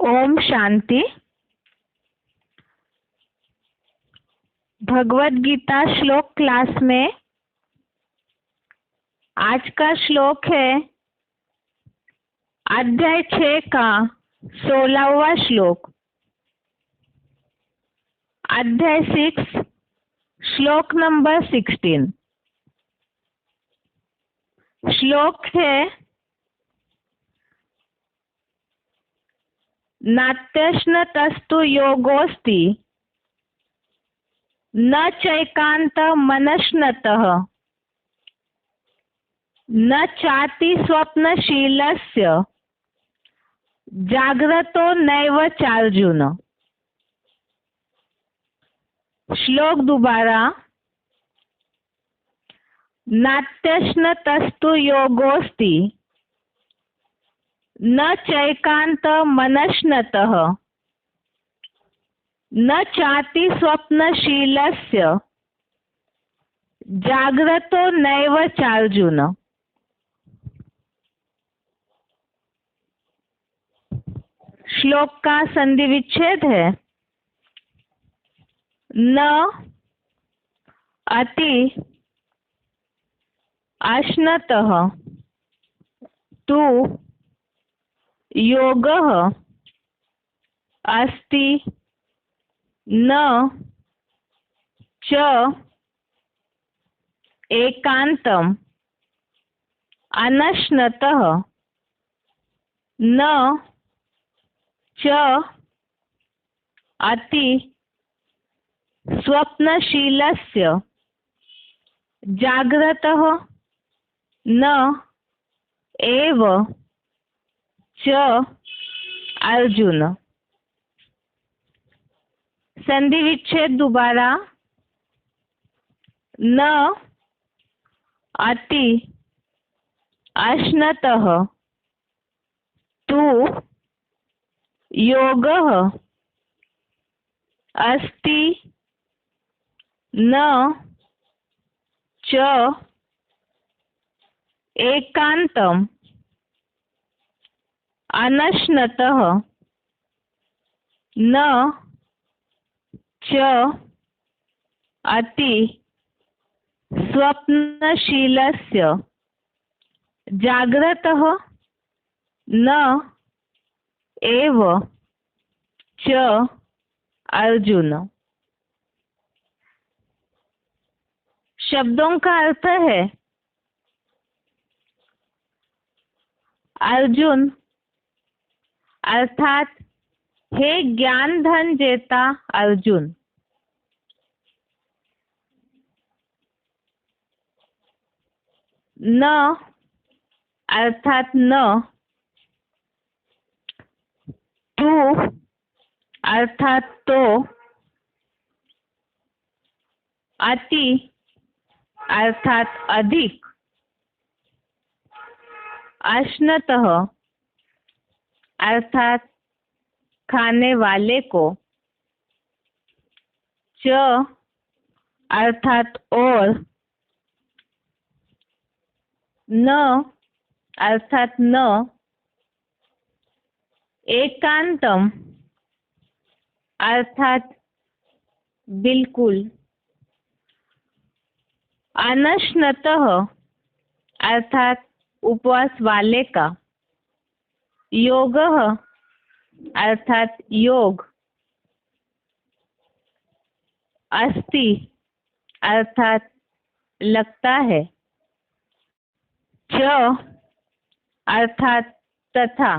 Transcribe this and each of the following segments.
ओम शांति। भगवत गीता श्लोक क्लास में आज का श्लोक है अध्याय 6 का 16वां श्लोक। अध्याय 6 श्लोक नंबर 16। श्लोक है नात्यश्नतस्तु योगोस्ति न चैकान्त मनश्नतः न चाति स्वप्नशीलस्य जाग्रतो नैव चार्जुन। श्लोक दोबारा। नात्यश्नतस्तु योगोस्ति न चैकान्त मनश्नतः न चाति स्वप्नशीलस्य जाग्रतो नैव चार्जुन। श्लोक का संधि विच्छेद है न अति अश्नतः तु योगः अस्ति न च एकांतम अनश्नतः न च अति स्वप्नशीलस्य जाग्रतः न एव च अर्जुन। संधि विच्छेद दोबारा। न अति अश्नतः तु योगः अस्ति न च एकांतम अनश्नतः न च अति स्वप्नशीलस्य जाग्रतः न एव च अर्जुन। शब्दों का अर्थ है अर्जुन अर्थात हे ज्ञान धन जेता अर्जुन। न अर्थात न, तू अर्थात तो, अति अर्थात अधिक, अश्नतः अर्थात खाने वाले को, च अर्थात और, न अर्थात न, एकांतम अर्थात बिल्कुल, अनश्नतः अर्थात उपवास वाले का, योगः अर्थात योग, अस्ति अर्थात लगता है, च अर्थात तथा,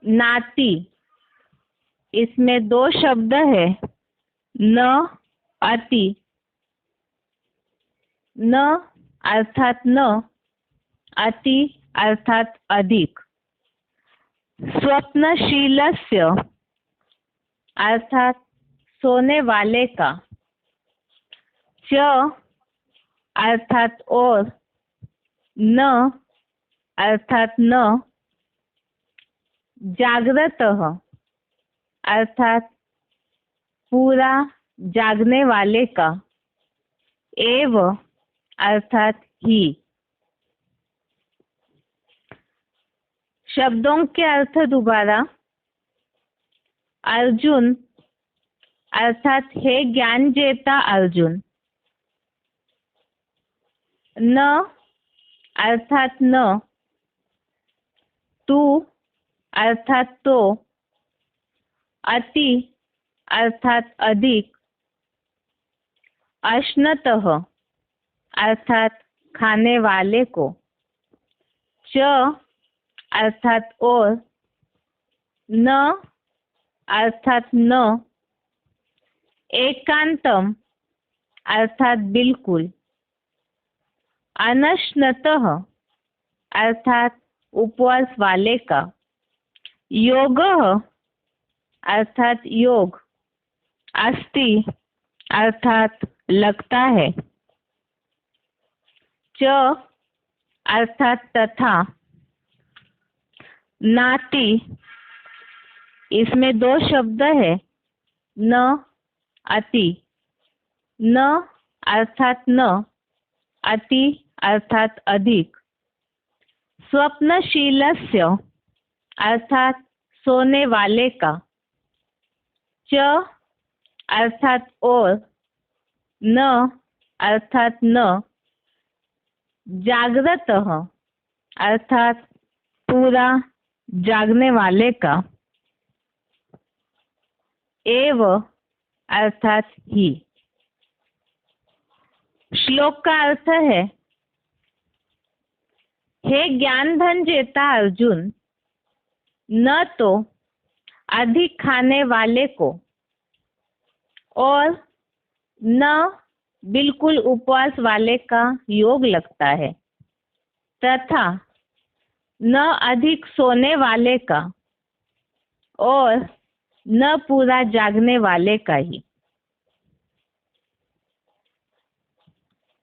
नाति इसमें दो शब्द है न अति। न अर्थात न, अति अर्थात अधिक, स्वप्नशीलस्य अर्थात सोने वाले का, च अर्थात और, न अर्थात न, जाग्रतः अर्थात पूरा जागने वाले का, एव अर्थात ही। शब्दों के अर्थ दोबारा। अर्जुन अर्थात हे ज्ञान जेता अर्जुन। न अर्थात न। तू अर्थात तो। अति अर्थात अधिक। अश्नतः अर्थात खाने वाले को। च अर्थात और। न अर्थात न। एकांतम अर्थात बिल्कुल। अनश्नतः अर्थात उपवास वाले का। योगः अर्थात योग। अस्ति अर्थात लगता है। च अर्थात तथा। नाति इसमें दो शब्द है, न अति। न अर्थात न। अति अर्थात अधिक। स्वप्नशीलस्य अर्थात सोने वाले का। च अर्थात और। न अर्थात न। जागृतः अर्थात पूरा जागने वाले का। एव अर्थात ही। श्लोक का अर्थ है, हे ज्ञान धन जेता अर्जुन, न तो अधिक खाने वाले को और न बिल्कुल उपवास वाले का योग लगता है, तथा न अधिक सोने वाले का और न पूरा जागने वाले का ही।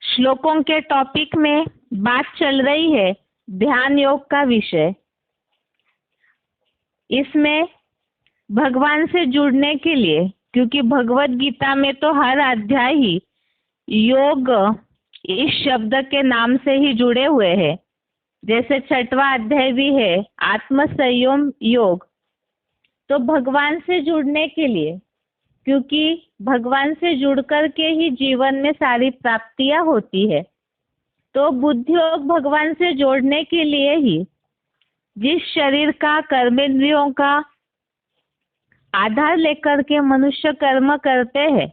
श्लोकों के टॉपिक में बात चल रही है ध्यान योग का विषय। इसमें भगवान से जुड़ने के लिए, क्योंकि भगवत गीता में तो हर अध्याय ही योग इस शब्द के नाम से ही जुड़े हुए हैं। जैसे 6वां अध्याय भी है आत्म संयम योग। तो भगवान से जुड़ने के लिए, क्योंकि भगवान से जुड़ कर के ही जीवन में सारी प्राप्तियां होती है, तो बुद्धि योग भगवान से जोड़ने के लिए ही जिस शरीर का कर्मेंद्रियों का आधार लेकर के मनुष्य कर्म करते हैं,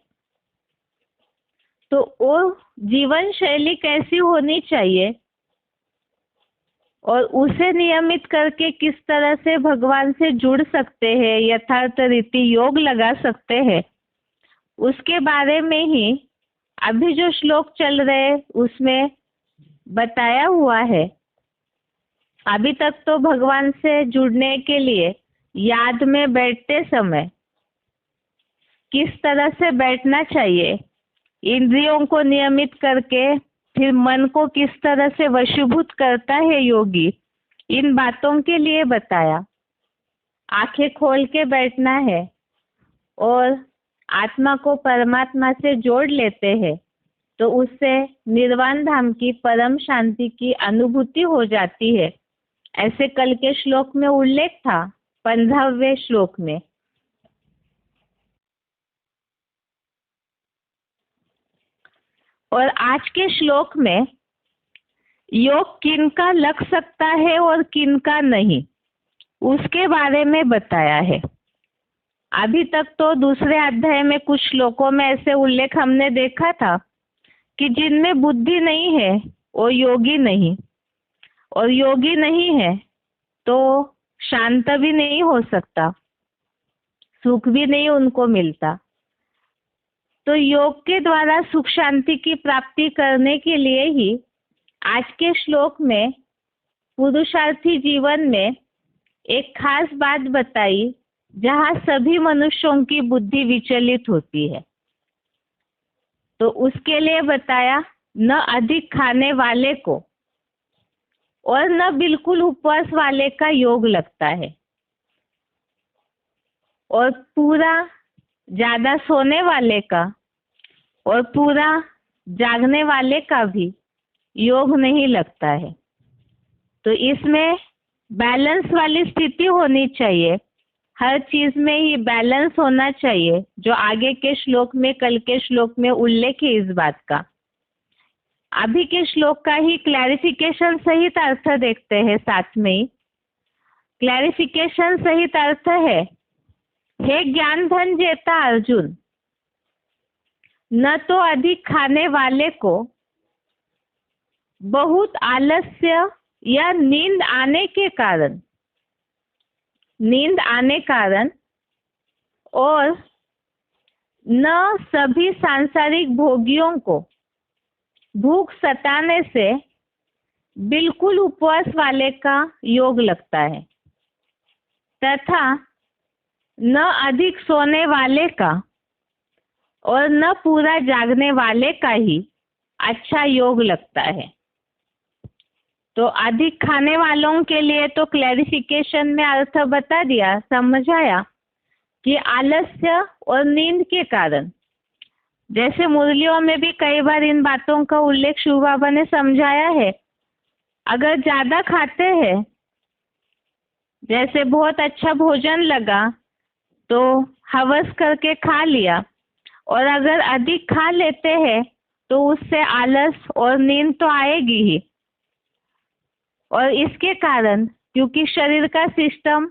तो वो जीवन शैली कैसी होनी चाहिए और उसे नियमित करके किस तरह से भगवान से जुड़ सकते हैं, यथार्थ रीति योग लगा सकते हैं, उसके बारे में ही अभी जो श्लोक चल रहे उसमें बताया हुआ है। अभी तक तो भगवान से जुड़ने के लिए याद में बैठते समय किस तरह से बैठना चाहिए, इंद्रियों को नियमित करके फिर मन को किस तरह से वशीभूत करता है योगी, इन बातों के लिए बताया। आंखें खोल के बैठना है और आत्मा को परमात्मा से जोड़ लेते हैं, तो उससे निर्वाण धाम की परम शांति की अनुभूति हो जाती है। ऐसे कल के श्लोक में उल्लेख था 15वें श्लोक में। और आज के श्लोक में योग किनका लग सकता है और किनका नहीं, उसके बारे में बताया है। अभी तक तो दूसरे अध्याय में कुछ श्लोकों में ऐसे उल्लेख हमने देखा था कि जिनमें बुद्धि नहीं है वो योगी नहीं, और योगी नहीं है तो शांत भी नहीं हो सकता, सुख भी नहीं उनको मिलता। तो योग के द्वारा सुख शांति की प्राप्ति करने के लिए ही आज के श्लोक में पुरुषार्थी जीवन में एक खास बात बताई, जहाँ सभी मनुष्यों की बुद्धि विचलित होती है। तो उसके लिए बताया न अधिक खाने वाले को और न बिल्कुल उपवास वाले का योग लगता है, और पूरा ज्यादा सोने वाले का और पूरा जागने वाले का भी योग नहीं लगता है। तो इसमें बैलेंस वाली स्थिति होनी चाहिए। हर चीज में ही बैलेंस होना चाहिए, जो आगे के श्लोक में, कल के श्लोक में उल्लेख है इस बात का। अभी के श्लोक का ही क्लैरिफिकेशन सहित अर्थ देखते हैं साथ में ही। क्लैरिफिकेशन सहित अर्थ है, हे ज्ञान धन जेता अर्जुन, न तो अधिक खाने वाले को बहुत आलस्य या नींद आने कारण और न सभी सांसारिक भोगियों को भूख सताने से बिल्कुल उपवास वाले का योग लगता है, तथा न अधिक सोने वाले का और न पूरा जागने वाले का ही अच्छा योग लगता है। तो अधिक खाने वालों के लिए तो क्लैरिफिकेशन में अर्थ बता दिया, समझाया कि आलस्य और नींद के कारण, जैसे मुरलियों में भी कई बार इन बातों का उल्लेख शिव बाबा ने समझाया है। अगर ज्यादा खाते हैं, जैसे बहुत अच्छा भोजन लगा तो हवस करके खा लिया, और अगर अधिक खा लेते हैं तो उससे आलस और नींद तो आएगी ही। और इसके कारण, क्योंकि शरीर का सिस्टम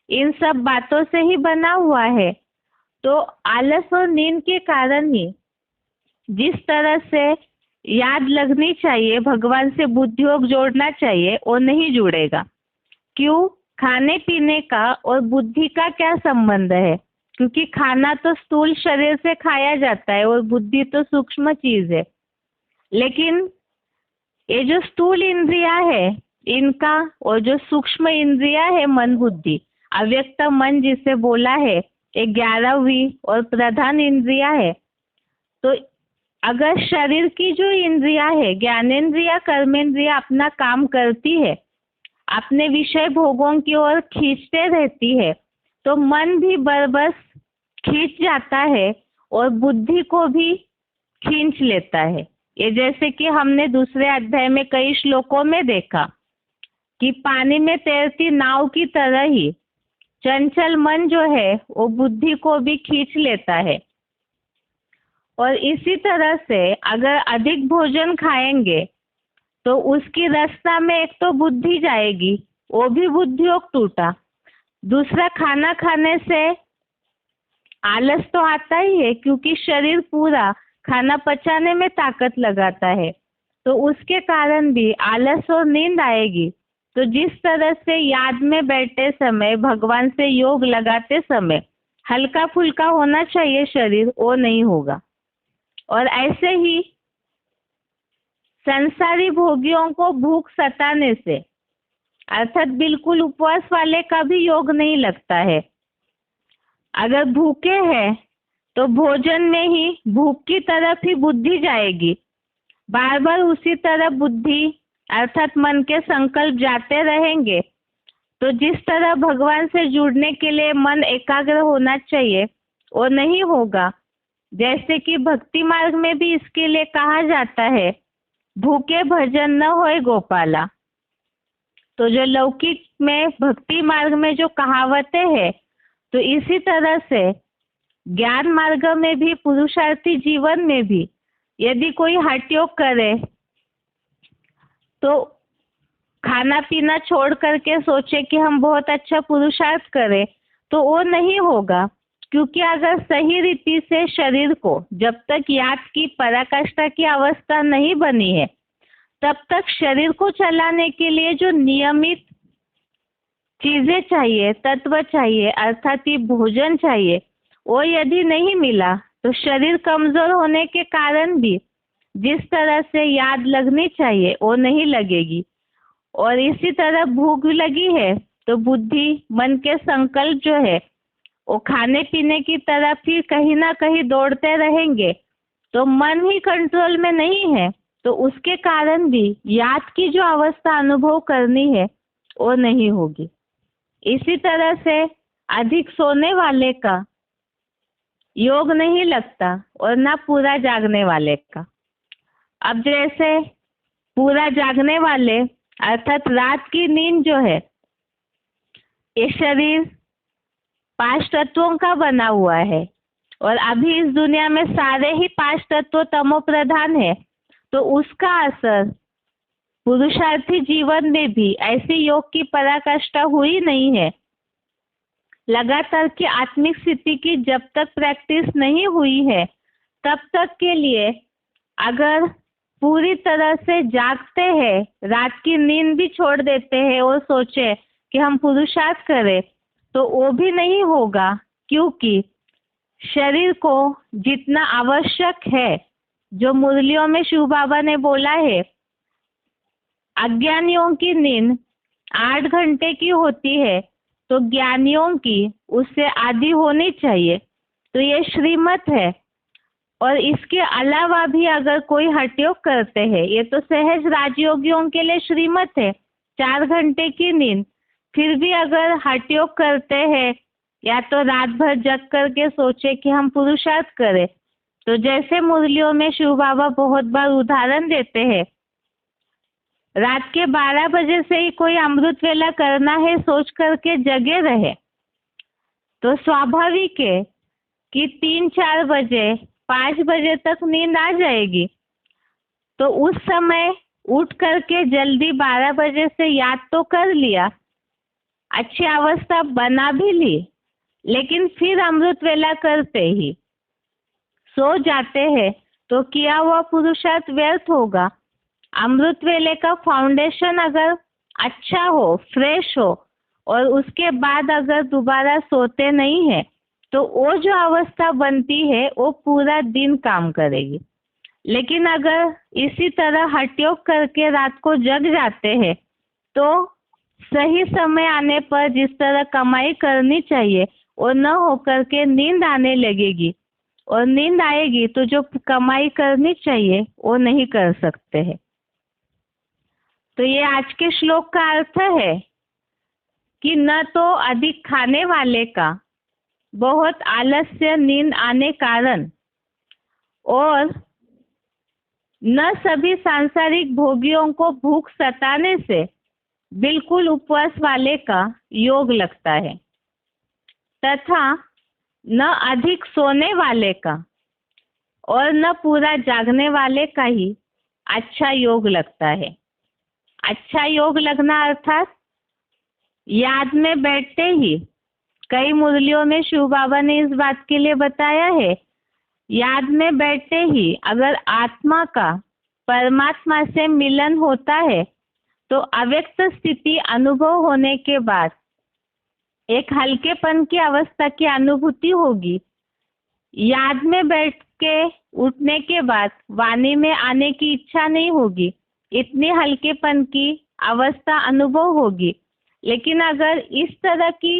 इन सब बातों से ही बना हुआ है, तो आलस और नींद के कारण ही जिस तरह से याद लगनी चाहिए, भगवान से बुद्धि योग जोड़ना चाहिए, वो नहीं जुड़ेगा। क्यों? खाने पीने का और बुद्धि का क्या संबंध है? क्योंकि खाना तो स्थूल शरीर से खाया जाता है और बुद्धि तो सूक्ष्म चीज है। लेकिन ये जो स्थूल इंद्रिया है इनका, और जो सूक्ष्म इंद्रिया है मन बुद्धि, अव्यक्त मन जिसे बोला है, ये 11वीं और प्रधान इंद्रिया है। तो अगर शरीर की जो इंद्रिया है, ज्ञानेन्द्रिया कर्मेंद्रिया, अपना काम करती है, अपने विषय भोगों की ओर खींचते रहती है, तो मन भी बरबस खींच जाता है और बुद्धि को भी खींच लेता है। ये जैसे कि हमने दूसरे अध्याय में कई श्लोकों में देखा कि पानी में तैरती नाव की तरह ही चंचल मन जो है वो बुद्धि को भी खींच लेता है। और इसी तरह से अगर अधिक भोजन खाएंगे तो उसकी रास्ता में एक तो बुद्धि जाएगी, वो भी बुद्धि योग टूटा। दूसरा, खाना खाने से आलस तो आता ही है, क्योंकि शरीर पूरा खाना पचाने में ताकत लगाता है, तो उसके कारण भी आलस और नींद आएगी। तो जिस तरह से याद में बैठते समय, भगवान से योग लगाते समय हल्का फुल्का होना चाहिए शरीर, वो नहीं होगा। और ऐसे ही संसारी भोगियों को भूख सताने से, अर्थात बिल्कुल उपवास वाले का भी योग नहीं लगता है। अगर भूखे हैं तो भोजन में ही भूख की तरफ ही बुद्धि जाएगी, बार बार उसी तरफ बुद्धि अर्थात मन के संकल्प जाते रहेंगे। तो जिस तरह भगवान से जुड़ने के लिए मन एकाग्र होना चाहिए वो नहीं होगा। जैसे कि भक्ति मार्ग में भी इसके लिए कहा जाता है, भूखे भजन न होए गोपाला। तो जो लौकिक में भक्ति मार्ग में जो कहावतें हैं, तो इसी तरह से ज्ञान मार्ग में भी, पुरुषार्थी जीवन में भी यदि कोई हठ योग करे तो खाना पीना छोड़ करके सोचे कि हम बहुत अच्छा पुरुषार्थ करें, तो वो नहीं होगा। क्योंकि अगर सही रीति से शरीर को, जब तक याद की पराकाष्ठा की अवस्था नहीं बनी है, तब तक शरीर को चलाने के लिए जो नियमित चीजें चाहिए, तत्व चाहिए, अर्थात ये भोजन चाहिए, वो यदि नहीं मिला तो शरीर कमजोर होने के कारण भी जिस तरह से याद लगनी चाहिए वो नहीं लगेगी। और इसी तरह भूख लगी है तो बुद्धि, मन के संकल्प जो है वो खाने पीने की तरफ ही कहीं ना कहीं दौड़ते रहेंगे, तो मन ही कंट्रोल में नहीं है, तो उसके कारण भी याद की जो अवस्था अनुभव करनी है वो नहीं होगी। इसी तरह से अधिक सोने वाले का योग नहीं लगता और ना पूरा जागने वाले का। अब जैसे पूरा जागने वाले अर्थात रात की नींद जो है ये शरीर 5 तत्वों का बना हुआ है और अभी इस दुनिया में सारे ही 5 तत्व तमो प्रधान है, तो उसका असर पुरुषार्थी जीवन में भी ऐसी योग की पराकाष्ठा हुई नहीं है। लगातार की आत्मिक स्थिति की जब तक प्रैक्टिस नहीं हुई है, तब तक के लिए अगर पूरी तरह से जागते हैं, रात की नींद भी छोड़ देते हैं और सोचे कि हम पुरुषार्थ करें, तो वो भी नहीं होगा, क्योंकि शरीर को जितना आवश्यक है, जो मुरलियों में शिव बाबा ने बोला है, अज्ञानियों की नींद 8 घंटे की होती है, तो ज्ञानियों की उससे आधी होनी चाहिए। तो ये श्रीमत है। और इसके अलावा भी अगर कोई हठयोग करते हैं, ये तो सहज राजयोगियों के लिए श्रीमत है 4 घंटे की नींद, फिर भी अगर हठयोग करते हैं या तो रात भर जग करके सोचे कि हम पुरुषार्थ करें, तो जैसे मुरलियों में शिव बाबा बहुत बार उदाहरण देते हैं, रात के 12 बजे से ही कोई अमृत वेला करना है सोच करके जगे रहे, तो स्वाभाविक है कि 3-4 बजे 5 बजे तक नींद आ जाएगी। तो उस समय उठ करके जल्दी 12 बजे से याद तो कर लिया, अच्छी अवस्था बना भी ली, लेकिन फिर अमृत वेला करते ही सो जाते हैं, तो किया हुआ पुरुषार्थ व्यर्थ होगा। अमृत वेले का फाउंडेशन अगर अच्छा हो, फ्रेश हो, और उसके बाद अगर दोबारा सोते नहीं है, तो वो जो अवस्था बनती है वो पूरा दिन काम करेगी। लेकिन अगर इसी तरह हठयोग करके रात को जग जाते हैं, तो सही समय आने पर जिस तरह कमाई करनी चाहिए वो न होकर के नींद आने लगेगी, और नींद आएगी तो जो कमाई करनी चाहिए वो नहीं कर सकते हैं। तो ये आज के श्लोक का अर्थ है कि न तो अधिक खाने वाले का बहुत आलस्य नींद आने कारण, और न सभी सांसारिक भोगियों को भूख सताने से बिल्कुल उपवास वाले का योग लगता है, तथा न अधिक सोने वाले का और न पूरा जागने वाले का ही अच्छा योग लगता है। अच्छा योग लगना अर्थात याद में बैठते ही, कई मुरलियों में शिव बाबा ने इस बात के लिए बताया है, याद में बैठते ही अगर आत्मा का परमात्मा से मिलन होता है, तो अव्यक्त स्थिति अनुभव होने के बाद एक हल्केपन की अवस्था की अनुभूति होगी। याद में बैठ के उठने के बाद वाणी में आने की इच्छा नहीं होगी, इतनी हल्केपन की अवस्था अनुभव होगी। लेकिन अगर इस तरह की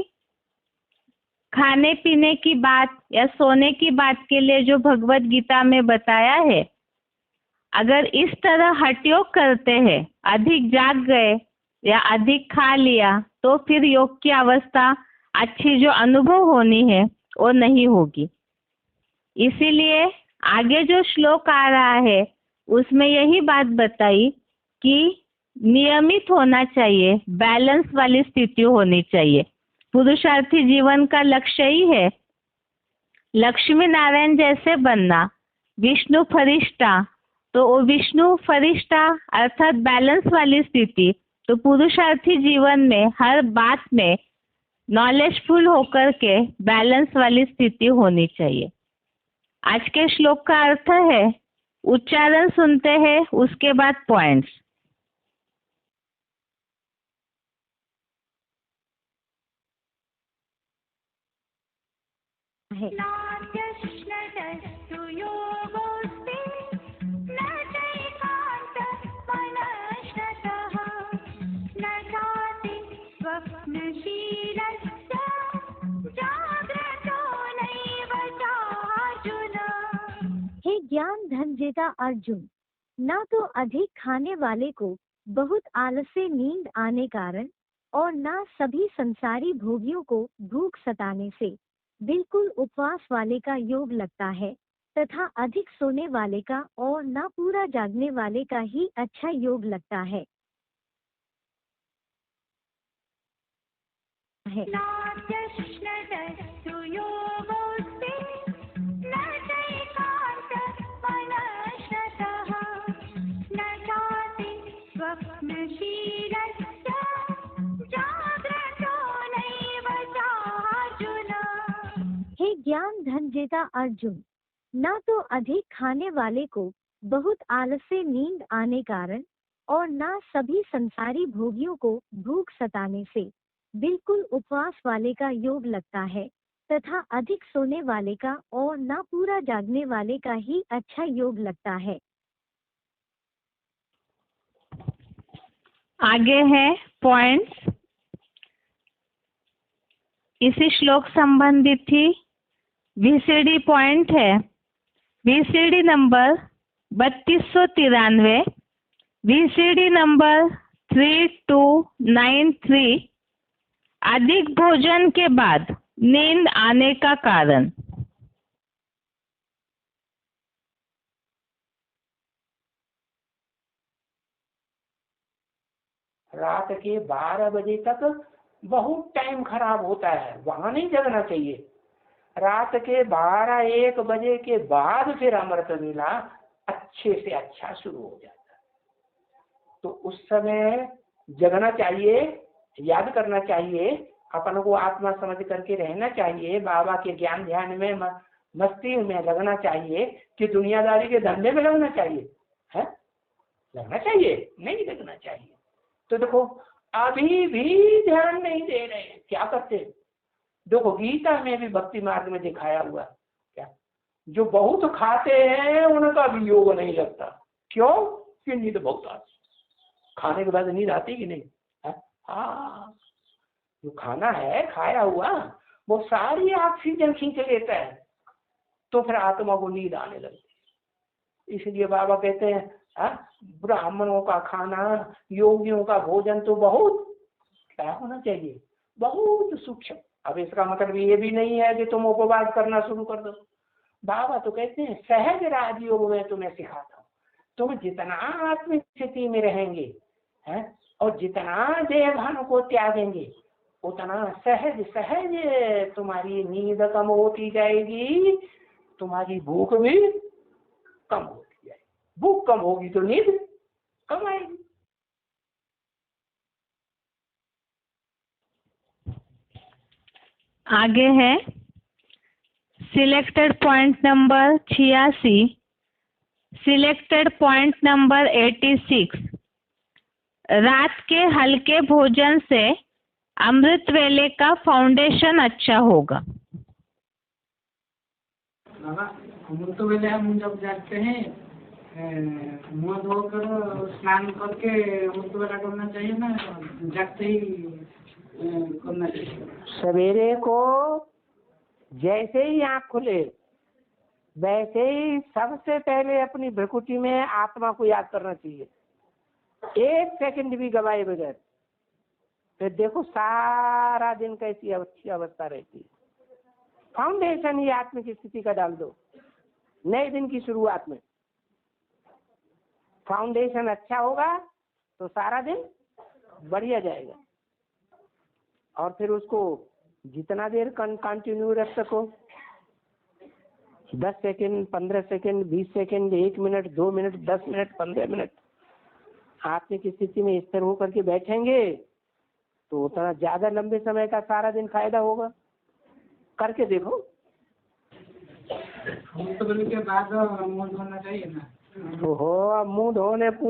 खाने पीने की बात या सोने की बात के लिए जो भगवत गीता में बताया है, अगर इस तरह हठयोग करते हैं, अधिक जाग गए या अधिक खा लिया, तो फिर योग की अवस्था अच्छी जो अनुभव होनी है वो नहीं होगी। इसीलिए आगे जो श्लोक आ रहा है उसमें यही बात बताई कि नियमित होना चाहिए, बैलेंस वाली स्थिति होनी चाहिए। पुरुषार्थी जीवन का लक्ष्य ही है लक्ष्मी नारायण जैसे बनना, विष्णु फरिश्ता, तो वो विष्णु फरिश्ता अर्थात बैलेंस वाली स्थिति, तो पुरुषार्थी जीवन में हर बात में नॉलेजफुल होकर के बैलेंस वाली स्थिति होनी चाहिए। आज के श्लोक का अर्थ है, उच्चारण सुनते हैं, उसके बाद पॉइंट्स। हे ज्ञान धन जेता अर्जुन, ना तो अधिक खाने वाले को बहुत आलस्य नींद आने कारण, और ना सभी संसारी भोगियों को भूख सताने से बिल्कुल उपवास वाले का योग लगता है, तथा अधिक सोने वाले का और ना पूरा जागने वाले का ही अच्छा योग लगता है। है। हे ज्ञान धन जेता अर्जुन, ना तो अधिक खाने वाले को बहुत आलस से नींद आने कारण और ना सभी संसारी भोगियों को भूख सताने से बिल्कुल उपवास वाले का योग लगता है, तथा अधिक सोने वाले का और ना पूरा जागने वाले का ही अच्छा योग लगता है। आगे है पॉइंट्स। इसी श्लोक संबंधित ही VCD पॉइंट है। VCD number 3293, VCD number 3293। अधिक भोजन के बाद नींद आने का कारण। रात के 12 बजे तक बहुत टाइम खराब होता है, वहां नहीं जगना चाहिए। रात के 12-1 बजे के बाद फिर अमृत वेला अच्छे से अच्छा शुरू हो जाता है, तो उस समय जगना चाहिए, याद करना चाहिए, अपन को आत्मा समझ करके रहना चाहिए, बाबा के ज्ञान ध्यान में मस्ती में लगना चाहिए कि दुनियादारी के धंधे में लगना चाहिए है, लगना चाहिए, नहीं लगना चाहिए। तो देखो अभी भी ध्यान नहीं दे रहे, क्या करते हैं? देखो गीता में भी भक्ति मार्ग में दिखाया हुआ क्या, जो बहुत खाते हैं उनका भी योग नहीं लगता। क्यों? कि नींद बहुत आती, खाने के बाद नींद आती कि नहीं है? हाँ, जो खाना है खाया हुआ वो सारी ऑक्सीजन खींच लेता है, तो फिर आत्मा को नींद आने लगती। इसलिए बाबा कहते हैं ब्राह्मणों का खाना, योगियों का भोजन तो बहुत क्या होना चाहिए, बहुत सूक्ष्म। अब इसका मतलब ये भी नहीं है कि तुम उपवास करना शुरू कर दो। बाबा तो कहते हैं सहज राजयोग में तुम्हें सिखाता हूँ, तुम जितना आत्म स्थिति में रहेंगे हैं और जितना देहभान को त्यागेंगे, उतना सहज सहज तुम्हारी नींद कम होती जाएगी, तुम्हारी भूख भी कम होती जाएगी। भूख कम होगी तो नींद कम आएगी। आगे है selected point number 86, selected point number 86। रात के हल्के भोजन से अमृत वेले का फाउंडेशन अच्छा होगा। अमृत वेले हम जब जागते हैं मुँह धोकर स्नान करके अमृत वेला करना चाहिए ना, जागते ही करना चाहिए? सवेरे को जैसे ही आँख खुले वैसे ही सबसे पहले अपनी भ्रकुटी में आत्मा को याद करना चाहिए, 1 सेकंड भी गवाए बगैर। फिर देखो सारा दिन कैसी अच्छी अवस्था रहती है। फाउंडेशन ही आत्मा की स्थिति का डाल दो नए दिन की शुरुआत में। फाउंडेशन अच्छा होगा तो सारा दिन बढ़िया जाएगा। और फिर उसको जितना देर कंटिन्यू रख सको, 10 second, 15 second, 20 second, 1 minute, 2 minute, 10 minute, 15 minute आत्मा की स्थिति में स्थिर होकर के बैठेंगे तो उतना ज्यादा लंबे समय का सारा दिन फायदा होगा। करके देखो। के बाद मुँह धोना चाहिए ना? ओहो, मुँह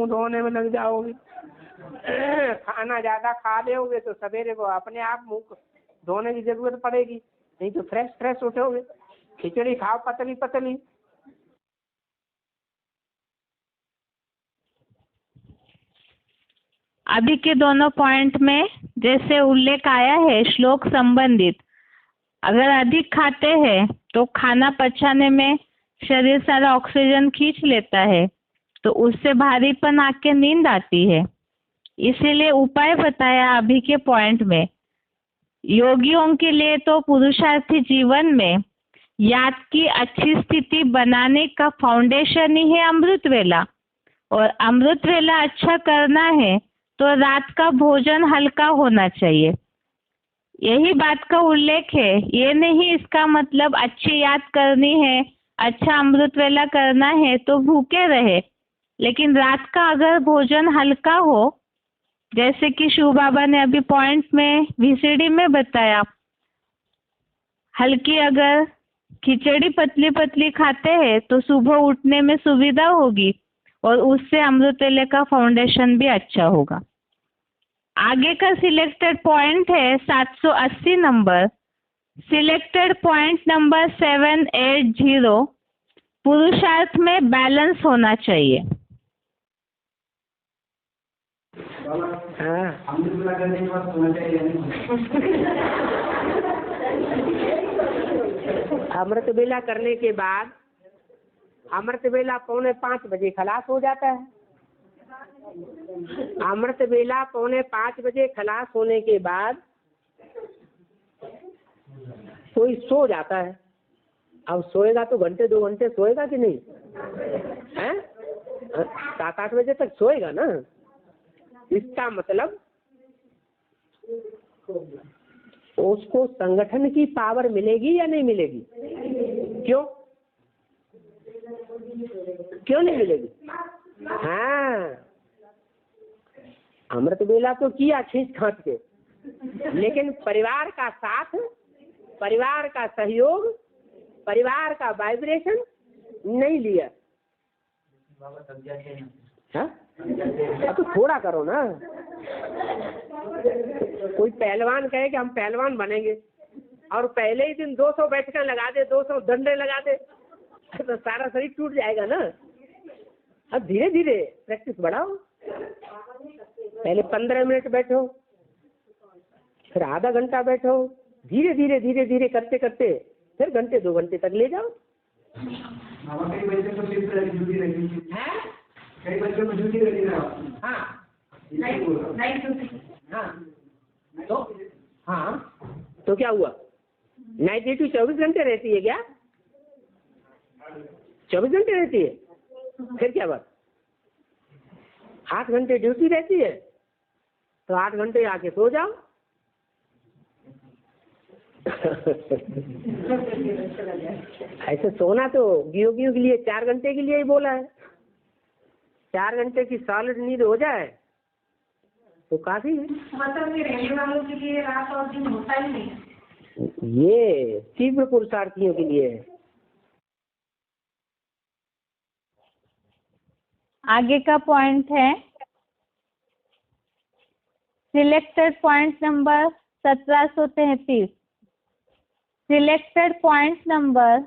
धोने में लग जाओगे। खाना ज्यादा खा लोगे तो सवेरे को अपने आप मुँह धोने की जरूरत पड़ेगी, नहीं तो फ्रेश उठोगे। खिचड़ी खाओ पतली पतली। अभी के दोनों पॉइंट में जैसे उल्लेख आया है श्लोक संबंधित, अगर अधिक खाते हैं तो खाना पचाने में शरीर सारा ऑक्सीजन खींच लेता है, तो उससे भारीपन आके नींद आती है। इसीलिए उपाय बताया अभी के पॉइंट में। योगियों के लिए तो पुरुषार्थी जीवन में याद की अच्छी स्थिति बनाने का फाउंडेशन ही है अमृत वेला, और अमृत वेला अच्छा करना है तो रात का भोजन हल्का होना चाहिए। यही बात का उल्लेख है। ये नहीं इसका मतलब अच्छी याद करनी है, अच्छा अमृत वेला करना है तो भूखे रहे, लेकिन रात का अगर भोजन हल्का हो, जैसे कि शिव बाबा ने अभी पॉइंट में VCD में बताया, हल्की अगर खिचड़ी पतली पतली खाते हैं तो सुबह उठने में सुविधा होगी और उससे अमृत वेले का फाउंडेशन भी अच्छा होगा। आगे का सिलेक्टेड पॉइंट है 780 नंबर। सिलेक्टेड पॉइंट नंबर 780, पुरुषार्थ में बैलेंस होना चाहिए। अमृत वेला करने के बाद अमृत वेला 4:45 बजे खलास हो जाता है। अमृत वेला 4:45 बजे खलास होने के बाद कोई सो जाता है। अब सोएगा तो घंटे 2 घंटे सोएगा कि नहीं है? 7-8 बजे तक सोएगा ना। इसका मतलब उसको संगठन की पावर मिलेगी या नहीं मिलेगी? क्यों नहीं मिलेगी? हाँ, अमृत वेला तो किया खींच खांच के, लेकिन परिवार का साथ, परिवार का सहयोग, परिवार का वाइब्रेशन नहीं लिया। हाँ? तो थोड़ा करो ना। कोई पहलवान कहे कि हम पहलवान बनेंगे और पहले ही दिन 200 बैठकें लगा दे, 200 डंडे लगा दे, तो सारा शरीर टूट जाएगा ना। अब धीरे धीरे प्रैक्टिस बढ़ाओ। पहले 15 मिनट बैठो, फिर आधा घंटा बैठो, धीरे धीरे धीरे धीरे करते करते फिर घंटे 2 घंटे तक ले जाओ। कई बच्चों को ड्यूटी लगी ना। हाँ, तो क्या हुआ? नाइट ड्यूटी 24 घंटे रहती है क्या? 24 घंटे रहती है? फिर क्या बात? 8 घंटे ड्यूटी रहती है तो 8 घंटे आके सो जाओ। ऐसे सोना तो योगियों के लिए 4 घंटे के लिए ही बोला है। 4 घंटे की सॉलिड नींद हो जाए तो काफी है। मतलब रहने वालों के लिए रात और दिन होता ही नहीं। ये तीव्र पुरुषार्थियों के लिए है। आगे का पॉइंट है selected point number 1733। Selected point number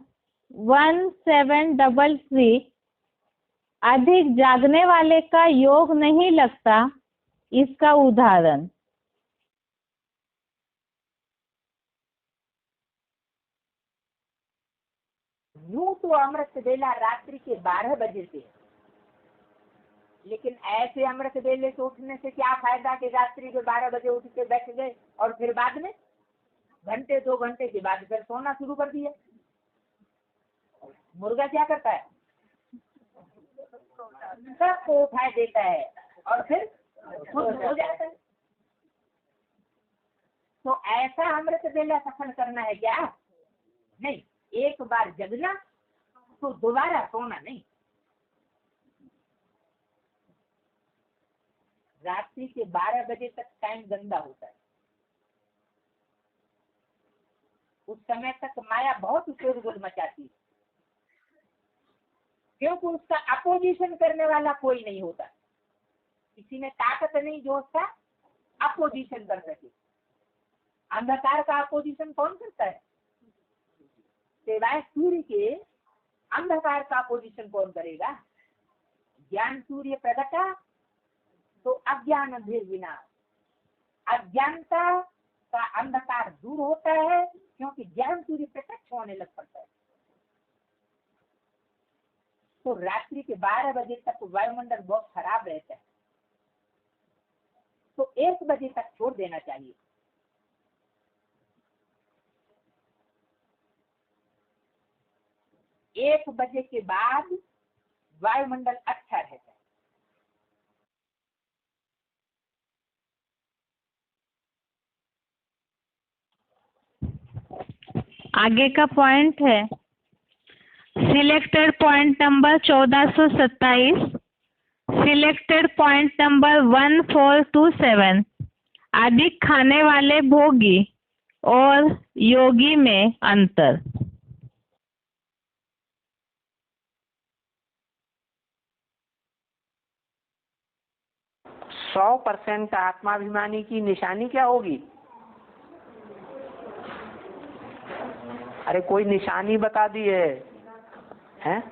1733। अधिक जागने वाले का योग नहीं लगता, इसका उदाहरण। यूं तो अमृत वेला रात्रि के 12 बजे से, लेकिन ऐसे अमृत वेले से उठने से क्या फायदा कि रात्रि के 12 बजे उठ के बैठ गए और फिर बाद में घंटे 2 घंटे के बाद फिर सोना शुरू कर दिया। मुर्गा क्या करता है? सबको उठा देता है और फिर खुद हो जाता है। तो ऐसा अमृत वेला सफल करना है क्या? नहीं, एक बार जगना तो दोबारा सोना नहीं। रात्रि के 12 बजे तक टाइम गंदा होता है। उस समय तक माया बहुत शोरगुल मचाती है, क्योंकि उसका अपोजिशन करने वाला कोई नहीं होता। किसी में ताकत नहीं जो उसका अपोजिशन कर सके। अंधकार का अपोजिशन कौन करता है? सिवाय सूर्य के अंधकार का अपोजिशन कौन करेगा? ज्ञान सूर्य प्रगटा तो अज्ञान अंधेर विनाश। अज्ञानता का अंधकार दूर होता है क्योंकि ज्ञान सूर्य प्रत्यक्ष होने लग पड़ता है। तो रात्रि के 12 बजे तक वायुमंडल बहुत खराब रहता है, तो 1 बजे तक छोड़ देना चाहिए। एक बजे के बाद वायुमंडल अच्छा रहता है। आगे का पॉइंट है selected point number 1427, selected point number 1427। अधिक खाने वाले भोगी और योगी में अंतर। 100% आत्माभिमानी की निशानी क्या होगी? अरे कोई निशानी बता दी है, हैं?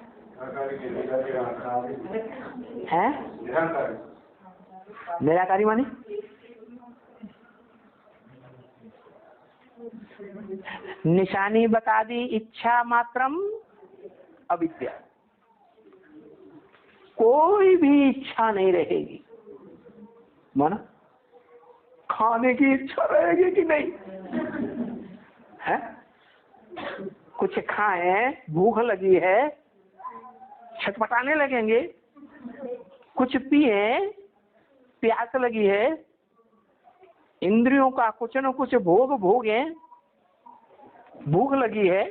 निराकारी मानी निशानी बता दी, इच्छा मात्रम अविद्या। कोई भी इच्छा नहीं रहेगी, माना खाने की इच्छा रहेगी कि नहीं है? कुछ खाएं, भूख लगी है, छटपटाने लगेंगे। कुछ पिए, प्यास लगी है। इंद्रियों का कुछ न कुछ भोग भोगे, भूख लगी है,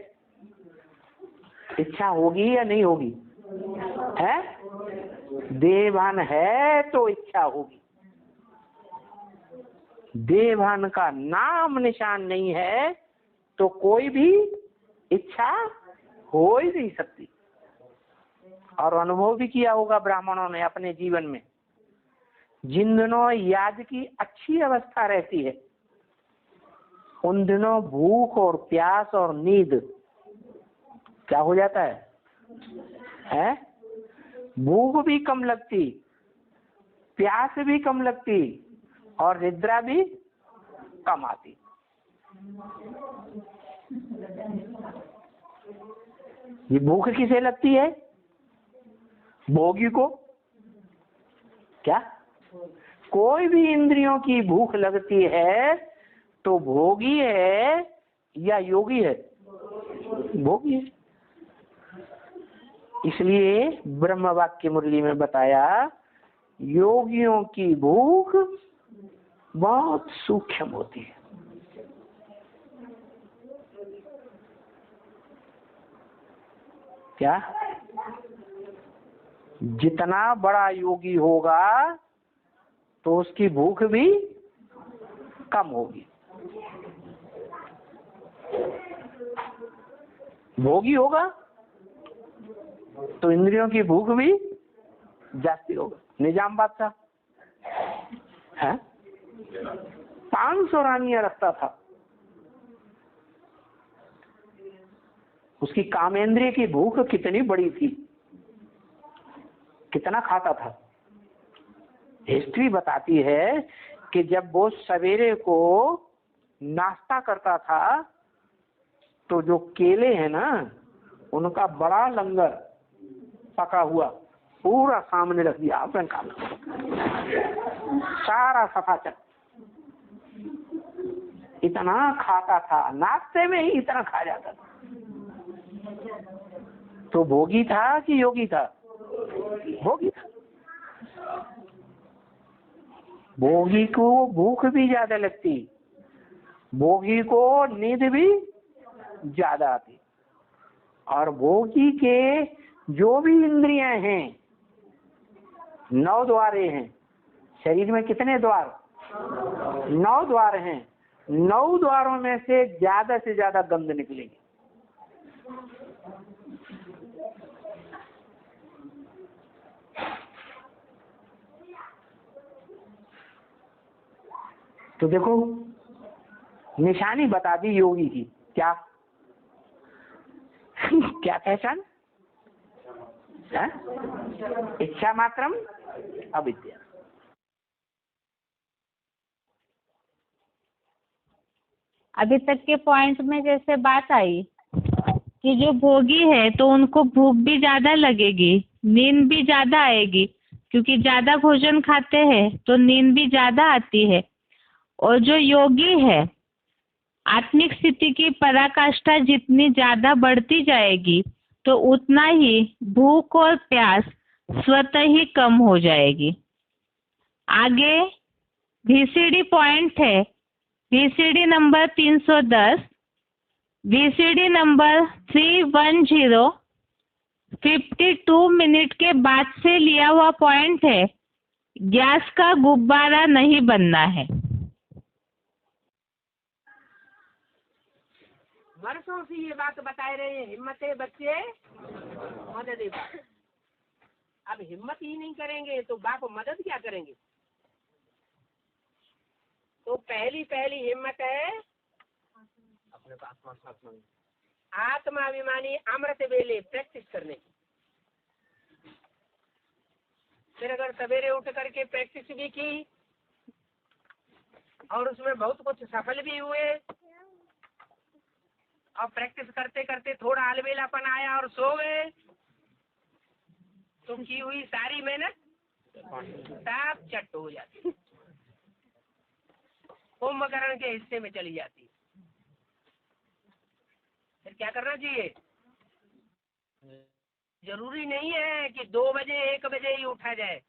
इच्छा होगी या नहीं होगी? है? देहभान है तो इच्छा होगी। देहभान का नाम निशान नहीं है तो कोई भी इच्छा हो ही नहीं सकती। और अनुभव भी किया होगा ब्राह्मणों ने अपने जीवन में। जिन दिनों याद की अच्छी अवस्था रहती है उन दिनों भूख और प्यास और नींद क्या हो जाता है? भूख भी कम लगती, प्यास भी कम लगती और निद्रा भी कम आती। ये भूख किसे लगती है? भोगी को। क्या कोई भी इंद्रियों की भूख लगती है तो भोगी है या योगी है? भोगी है। इसलिए ब्रह्म वाक्य मुरली में बताया योगियों की भूख बहुत सूक्ष्म होती है। क्या? जितना बड़ा योगी होगा तो उसकी भूख भी कम होगी। भोगी होगा तो इंद्रियों की भूख भी जाती होगा। निजाम बादशाह है 500 रानियां रखता था। उसकी कामेंद्रिय की भूख कितनी बड़ी थी, कितना खाता था। हिस्ट्री बताती है कि जब वो सवेरे को नाश्ता करता था तो जो केले हैं ना उनका बड़ा लंगर पका हुआ पूरा सामने रख दिया। आपने कहा सारा सफाचक इतना खाता था, नाश्ते में ही इतना खा जाता था। तो भोगी था कि योगी था? भोगी था। भोगी को भूख भी ज्यादा लगती, भोगी को नींद भी ज्यादा आती। और भोगी के जो भी इंद्रियां हैं 9 द्वारे हैं। शरीर में कितने द्वार? 9 द्वार हैं। 9 द्वारों में से ज्यादा गंध निकलेगी। तो देखो निशानी बता दी योगी की। क्या क्या पहचान? इच्छा मात्रम अविद्या। अभी तक के पॉइंट में जैसे बात आई कि जो भोगी है तो उनको भूख भी ज्यादा लगेगी, नींद भी ज्यादा आएगी, क्योंकि ज्यादा भोजन खाते हैं तो नींद भी ज्यादा आती है। और जो योगी है आत्मिक स्थिति की पराकाष्ठा जितनी ज्यादा बढ़ती जाएगी तो उतना ही भूख और प्यास स्वतः ही कम हो जाएगी। आगे VCD पॉइंट है, VCD number 310। VCD number 310 52 minute के बाद से लिया हुआ पॉइंट है, गैस का गुब्बारा नहीं बनना है। वर्षों से ये बात बताए रहे हैं, हिम्मत है बच्चे, मदद है बाप। अब हिम्मत ही नहीं करेंगे तो बाप मदद क्या करेंगे। तो पहली हिम्मत है अपने आत्माभिमानी अमृत वेले प्रैक्टिस करने की। फिर अगर सवेरे उठ करके प्रैक्टिस भी की और उसमें बहुत कुछ सफल भी हुए और प्रैक्टिस करते करते थोड़ा अलबेलापन आया और सो गए, तो की हुई सारी मेहनत सब चट हो जाती, कुंभकर्ण के हिस्से में चली जाती। फिर क्या करना चाहिए। जरूरी नहीं है कि 2 बजे 1 बजे ही उठा जाए,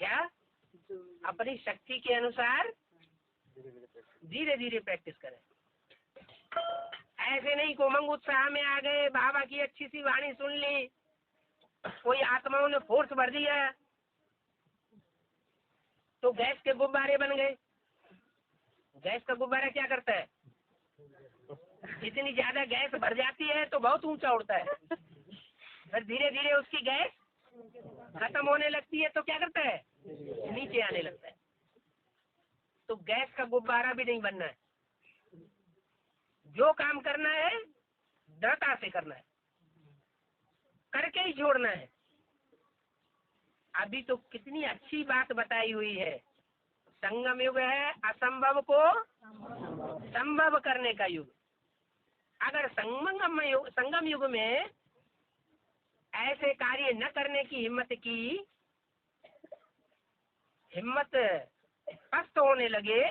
क्या अपनी शक्ति के अनुसार धीरे धीरे प्रैक्टिस करें। ऐसे नहीं को उमंग उत्साह में आ गए, बाबा की अच्छी सी वाणी सुन ली, कोई आत्माओं ने फोर्स भर दिया तो गैस के गुब्बारे बन गए। गैस का गुब्बारा क्या करता है, इतनी ज्यादा गैस भर जाती है तो बहुत ऊंचा उड़ता है, फिर धीरे धीरे उसकी गैस खत्म होने लगती है तो क्या करता है, नीचे आने लगता है। तो गैस का गुब्बारा भी नहीं बनना है। जो काम करना है दृढ़ता से करना है, करके ही छोड़ना है। अभी तो कितनी अच्छी बात बताई हुई है। संगम युग है असंभव को संभव करने का युग। अगर संगम युग में ऐसे कार्य न करने की हिम्मत पस्त होने लगे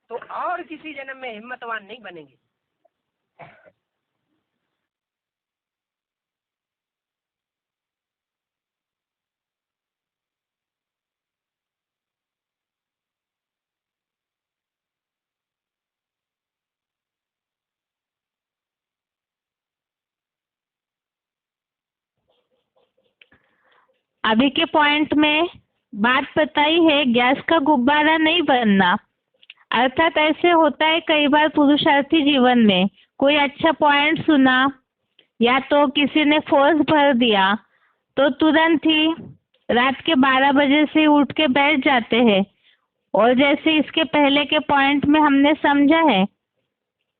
तो और किसी जन्म में हिम्मतवान नहीं बनेंगे। अभी के पॉइंट में बात बताई है, गैस का गुब्बारा नहीं बनना। अर्थात ऐसे होता है कई बार पुरुषार्थी जीवन में, कोई अच्छा पॉइंट सुना या तो किसी ने फोर्स भर दिया तो तुरंत ही रात के 12 बजे से उठ के बैठ जाते हैं। और जैसे इसके पहले के पॉइंट में हमने समझा है,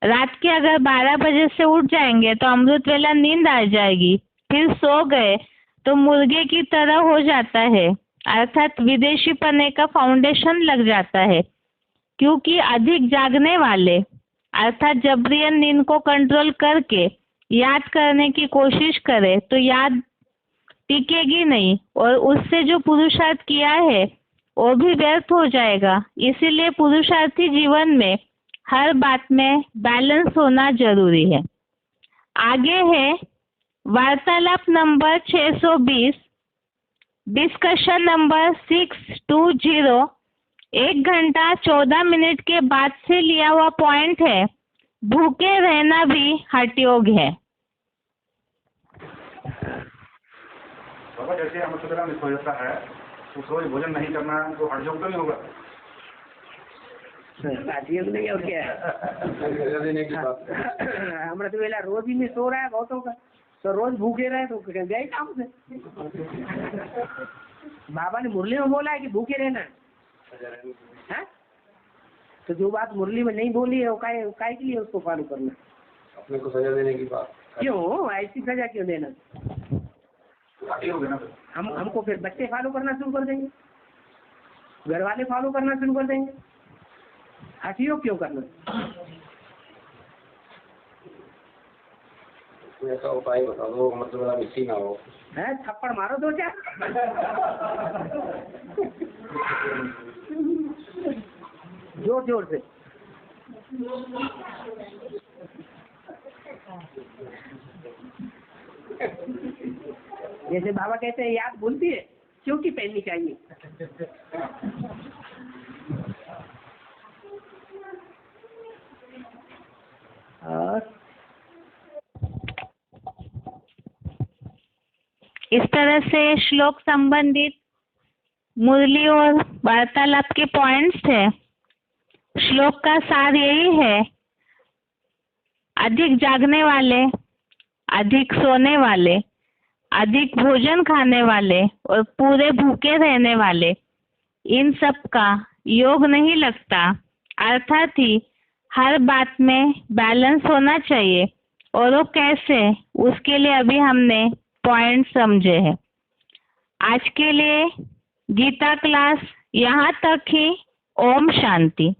रात के अगर 12 बजे से उठ जाएंगे तो अमृत वेला नींद आ जाएगी, फिर सो गए तो मुर्गे की तरह हो जाता है, अर्थात विदेशी पने का फाउंडेशन लग जाता है। क्योंकि अधिक जागने वाले अर्थात जबरियन नींद को कंट्रोल करके याद करने की कोशिश करे तो याद टिकेगी नहीं और उससे जो पुरुषार्थ किया है वो भी व्यर्थ हो जाएगा। इसीलिए पुरुषार्थी जीवन में हर बात में बैलेंस होना जरूरी है। आगे है वार्तालाप नंबर 620, डिस्कशन नंबर 620, 1 घंटा 14 मिनट के बाद से लिया हुआ पॉइंट है, भूखे रहना भी हठ योग है। बाबा जैसे अमृत वेला में सोचता है तो रोज भोजन नहीं करना तो हठ योग तो नहीं होगा। योग नहीं और क्या है। अमृत वेला रोज ही में सो रहा है बहुतों का, तो रोज भूखे रहे तो गए काम से। बाबा ने मुरली में बोला है कि भूखे रहना है, तो जो बात मुरली में नहीं बोली है वो काय के लिए उसको फॉलो करना। अपने को सजा देने की बात क्यों, ऐसी सजा क्यों देना। हमको फिर बच्चे फॉलो करना शुरू कर देंगे, घर वाले फॉलो करना शुरू कर देंगे, हटियो क्यों करना। ऐसा उपाय बता दो मतलब मिट्टी ना हो है, थप्पड़ मारो 2-4 जोर जोर से। जैसे बाबा कहते हैं याद भूलती है क्योंकि पहननी चाहिए। इस तरह से श्लोक संबंधित मुरली और वार्तालाप के पॉइंट्स थे। श्लोक का सार यही है, अधिक जागने वाले, अधिक सोने वाले, अधिक भोजन खाने वाले और पूरे भूखे रहने वाले, इन सब का योग नहीं लगता। अर्थात ही हर बात में बैलेंस होना चाहिए, और वो कैसे, उसके लिए अभी हमने पॉइंट समझे हैं। आज के लिए गीता क्लास यहाँ तक ही। ओम शांति।